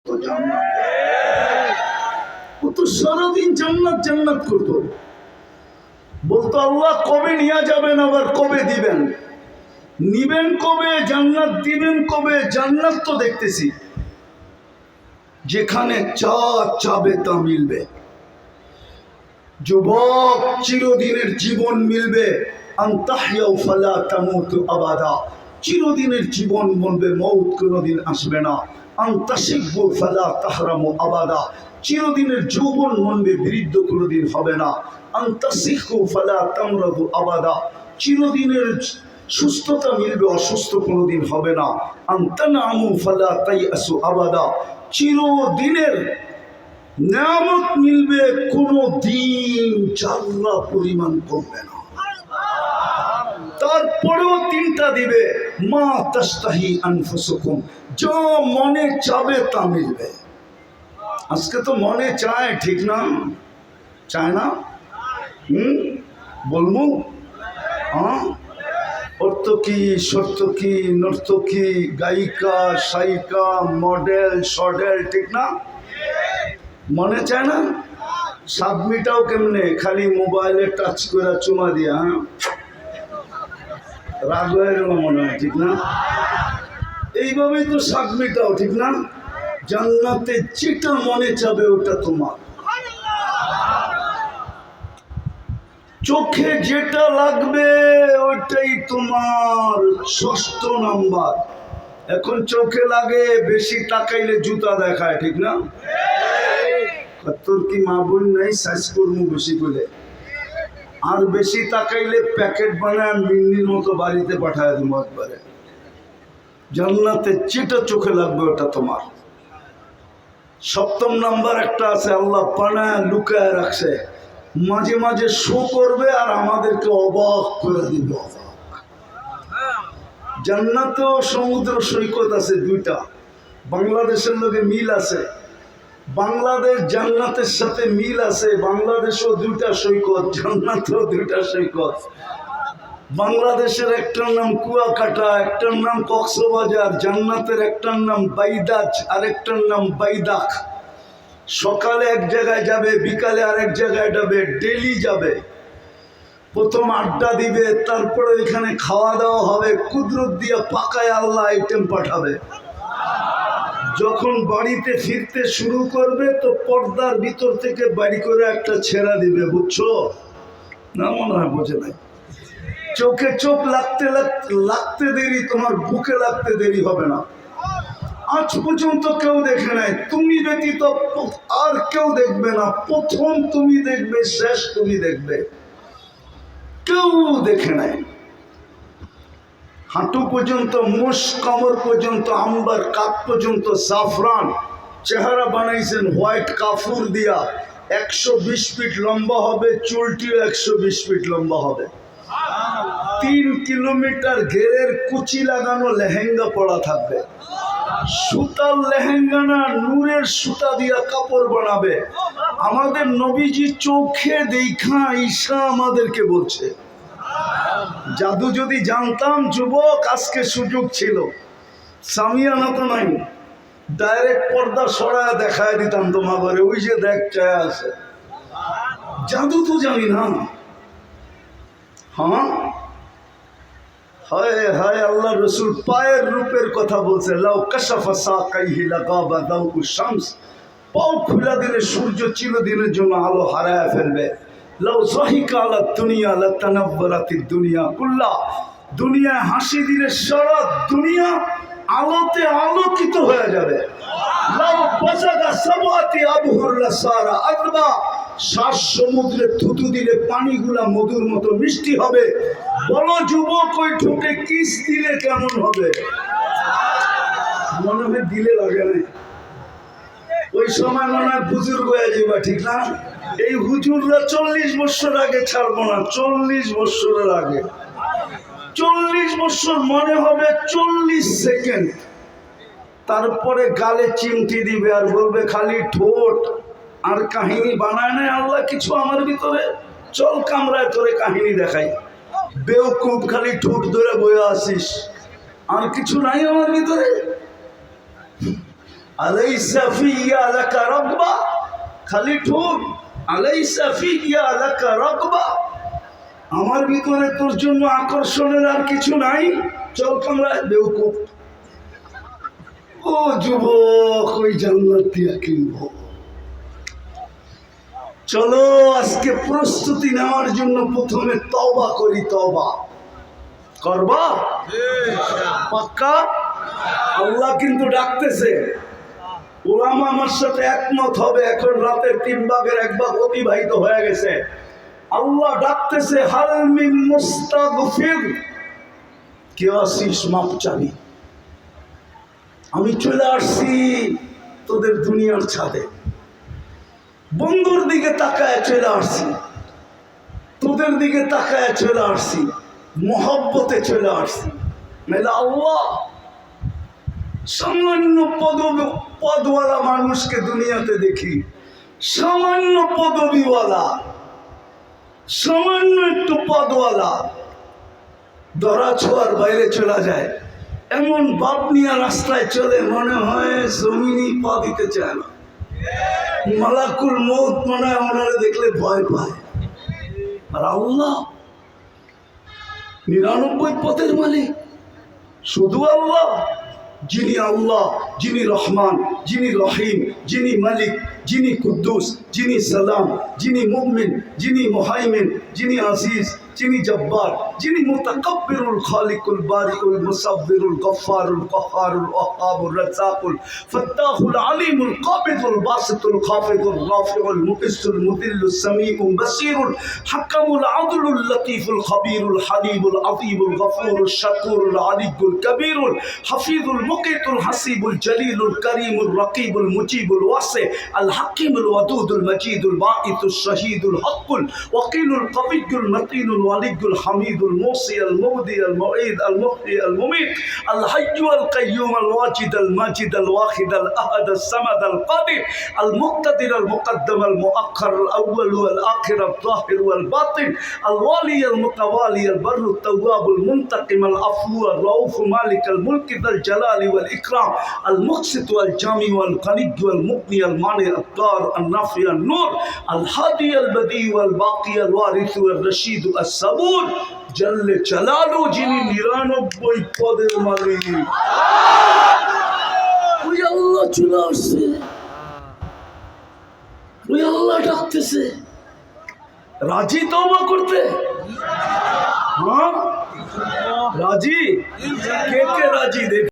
তো জান্নাত, ও তো সারাদিন জান্নাত জান্নাত করতো, বলতো আল্লাহ কবে নিয়ে যাবেন, আবার কবে দিবেন, নিবেন কবে, জান্নাত দিবেন কবে। জান্নাত তো দেখতেছি, যেখানে চা চাবে তা মিলবে। যুবক, চিরদিনের জীবন মিলবে, আনতাহইয়াউ ফালা তামুতু আবাদা, চিরদিনের জীবন বলবে, মৌত কোনোদিন আসবে না। আনতাশিব্বু ফালা তাহরামু আবাদা, চিরদিনের যৌবন মনবে, বৃদ্ধ কোনোদিন হবে না। আনতাসিহু ফালা তামরাদু আবাদা, চিরদিনের সুস্থতা মিলবে, অসুস্থ কোনোদিন হবে না। আনতানামু ফালা তাইয়াসু আবাদা, চিরদিনের নিয়ামত মিলবে, কোনো দিন জাল্লা পরিমাণ কমবে না। তারপরেও তিনটা দিবে, মা তাস্তাহি আনফুসুকুম, যা মনে চাবে তা মিলবে। আজকে তো মনে চায়, ঠিক না? চায় না? বলবো অর্থকি, সর্তকি, নর্তকি, গায়িকা, সায়িকা, মডেল, সডেল, ঠিক না? মনে চায় না? সাবমিটাও কেমনে? খালি মোবাইলে টাচ করে চুমা দিয়া, রাগ হয়ে গেল মনে হয়, ঠিক না? এইভাবেই তো সাবমিটাও, ঠিক না? জান্নাতে যেটা মনে চাবে ওটা তোমার। চোখে যেটা লাগবে ওইটাই তোমার। 6ষ্ঠ নাম্বার, এখন চোখে লাগে বেশি তাকাইলে জুতা দেখায়, ঠিক না? তোর কি মা বোন নাই, সাইজ করবো বেশি করে, আর বেশি তাকাইলে প্যাকেট বানায় মিন্নির মতো বাড়িতে পাঠায় দেবো একবারে। জান্নাতে যেটা চোখে লাগবে ওটা তোমার। 7ম নাম্বার একটা আছে, আল্লাহ বানায় লুকায় রাখছে, মাঝে মাঝে শো করবে আর আমাদেরকে অবাক করে দিবে। জান্নাতেও সমুদ্র সৈকত আছে 2টা, বাংলাদেশের লোকে মিল আছে। বাংলাদেশ জান্নাতের সাথে মিল আছে, বাংলাদেশও 2টা সৈকত, জান্নাতেও 2টা সৈকত। বাংলাদেশের একটার নাম কুয়াকাটা, একটার নাম কক্সবাজার। জান্নাতের একটার নাম বাইদাজ আর একটার নাম বাইদাক। সকালে এক জায়গায় যাবে, বিকালে আরেক জায়গায় যাবে, ডেলি যাবে। প্রথম আড্ডা দিবে, তারপরে এখানে খাওয়া দাওয়া হবে, কুদরত দিয়ে পাকায় আল্লাহ আইটেম পাঠাবে। যখন বাড়িতে ফিরতে শুরু করবে তো পর্দার ভিতর থেকে বাড়ি করে একটা ছেঁড়া দিবে, বুঝছো না? মনে হয় বোঝে নাই। চোখে চোখ লাগতে লাগতে দেরি, তোমার বুকে লাগতে দেরি হবে না। আজ পর্যন্ত কেউ দেখে নাই, তুমি ব্যতীত আর কেউ দেখবে না। প্রথম তুমি দেখবে, শেষ তুমি দেখবে, কেউ দেখে নাই। হাঁটু পর্যন্ত, মুষ কামর পর্যন্ত, আম্বার কাপ পর্যন্ত জাফরান, চেহারা বানাইছেন হোয়াইট কাফুর দিয়া। 120 ফিট লম্বা হবে, চুলটিও 120 ফিট লম্বা হবে। 3 কিলোমিটার ঘেরের কুচি লাগানো লেহেঙ্গা পরা থাকবে। সুতার লেহেঙ্গা না, নূরের সুতা দিয়া কাপড় বানাবে। আমাদের নবীজি চোখে দেখা ঈশা আমাদেরকে বলছে। জাদু যদি জানতাম যুবক, আজকে সুযোগ ছিল। সামিয়ানা তো নাই, ডাইরেক্ট পর্দা সরায় দেখায় দিতাম তোমাদের, ওই যে দেখ চায় আছে। জাদু তো জানি না। হ্যাঁ, হায় হায়, আল্লাহ রসুল পায়ের রূপের কথা বলছে। লাউ কাশাফা সাকাইহি লাগাবা দাউ শামস, পাও খুলে দিলে সূর্য চিরদিনের জন্য আলো হারায় ফেলবে। লাউ যাহিকা আলা দুনিয়া লাতানাব্বারাতিদ দুনিয়া কুল্লা, দুনিয়ায় হাসি দিলে সারা দুনিয়া আলোতে আলোকিত হয়ে যাবে। লাউ বাজাদা সাবাতি আবহুর লাসারা আদবা, 7 সমুদ্রে থুতু দিলে পানিগুলা মধুর মতো মিষ্টি হবে। বলো যুবক, ওই ঠোঁটে কিস দিলে কেমন হবে? মনে হয় দিলে লাগে না, ওই সময় মনে হয় বুজুর্গ হয়ে যাবা, ঠিক না? এই হুজুররা 40 বছর আগে ছাড়বো না, 40 বছরের আগে। 40 বছর মনে হবে 40 সেকেন্ড। তারপরে গালে চিমটি দিবে আর বলবে খালি ঠোঁট। আর কাহিনী বানায় নাই আল্লাহ কিছু আমার ভিতরে। চল কামরায় তোরে কাহিনী দেখাই। বেউকুব, খালি ঠোঁট ধরে বয়ে আসিস, আর কিছু নাই আমার ভিতরে। আলাইসা ফিয়া লাকা রাগবা, খালি ঠোঁট, আলাইসা ফিয়া লাকা রাগবা, আমার ভিতরে তোর জন্য আকর্ষণের আর কিছু নাই? চল কামরায়। বেউকুফ। ও যুবক, ওই জান্নাত দিয়া কিনবো। চলো আজকে প্রস্তুতি নেওয়ার জন্য প্রথমে তওবা করি। তওবা করবা? পাক্কা? আল্লাহ কিন্তু ডাকতেছে। ওলামা আমার সাথে একমত হবে। এখন রাতের 3 ভাগের 1 ভাগ অতিবাহিত হয়ে গেছে। আল্লাহ ডাকতেছে, হাল মিন মুস্তাগফির, কেউ আসিস মাপ চাবি? আমি চলে আসছি তোদের দুনিয়ার ছাদে, বন্ধুর দিকে তাকায় চলে আসছি, তোদের দিকে তাকায় চলে আসছি, মহব্বতে চলে আসছি। মেলা আল্লাহ, সামান্য পদওয়ালা মানুষকে দুনিয়াতে দেখি, সামান্য পদবিওয়ালা, সামান্য একটু পদওয়ালা ধরা ছোঁয়ার বাইরে চলে যায়। এমন বাপ নিয়ে রাস্তায় চলে, মনে হয় জমিনই পা দিতে চায় না। মালাকুল মউত মনে হয় ওনারে দেখলে ভয় পায়। আর আল্লাহ 99 পদের মালিক, শুধু আল্লাহ, যিনি আল্লাহ, যিনি রহমান, যিনি রহিম, যিনি মালিক, যিনি কুদ্দুস, যিনি সালাম, যিনি মুমিন, যিনি মুহাইমিন, যিনি আজিজ, যিনি জব্বার, যিনি মুতাকাব্বিরুল খালিকুল বারিউল মুসাব্বিরুল গফফারুল কহ্হারুল ওয়াহ্হাবুর রাজ্জাকুল ফাত্তাহুল আলিমুল কাবিদুল বাসিতুল খাফিদুল রাফিউল মুকিসুল মুদিল্লুস সামিউল বাসিরুল হাকামুল আদলুল লতীফুল খবীরুল হালিমুল আযীমুল গফুরুশ শাকুরুল আলিয়ুল কবীরুল হাফিজুল মুকিতুল হাসিবুল জলিলুল করিমুল রকিবুল মুজিবুল ওয়াসি আল হাকিমুল ওয়াদুদুল মজিদুল বাঈতুশ শহীদুল হকুল ওয়াকিলুল কবিয়ুল মতিনুল ওয়ালিয়ুল হামিদুল মুসি আল মুবদি আল মুঈদ আল মুহয়ি আল মুমীত আল হাইয়্যু আল কাইয়্যুম আল ওয়াজিদ আল মাজিদ আল ওয়াহিদ আল আহাদ আল সামাদ আল কাদির আল মুক্তাদির আল মুকদ্দম আল মুআক্খার আল আউয়াল ওয়াল আখির আল যাহির ওয়াল বাতিন আল ওয়ালি আল মুতাওয়ালি আল বাররু التواب المنتقم العفو الرؤوف مالك الملك ذا الجلال والإكرام المقسط والجامع والغني والمغني المانع الضار النافع النور الهادي البديع والباقي الوارث والرشيد الصبور جل جلاله যিনি 99 পদের মালিক। ওই আল্লাহ চলে আসছে, ওই আল্লাহ ডাকতেছে। রাজি তওবা করতে? হ্যাঁ রাজি? কে কে রাজি? দেখ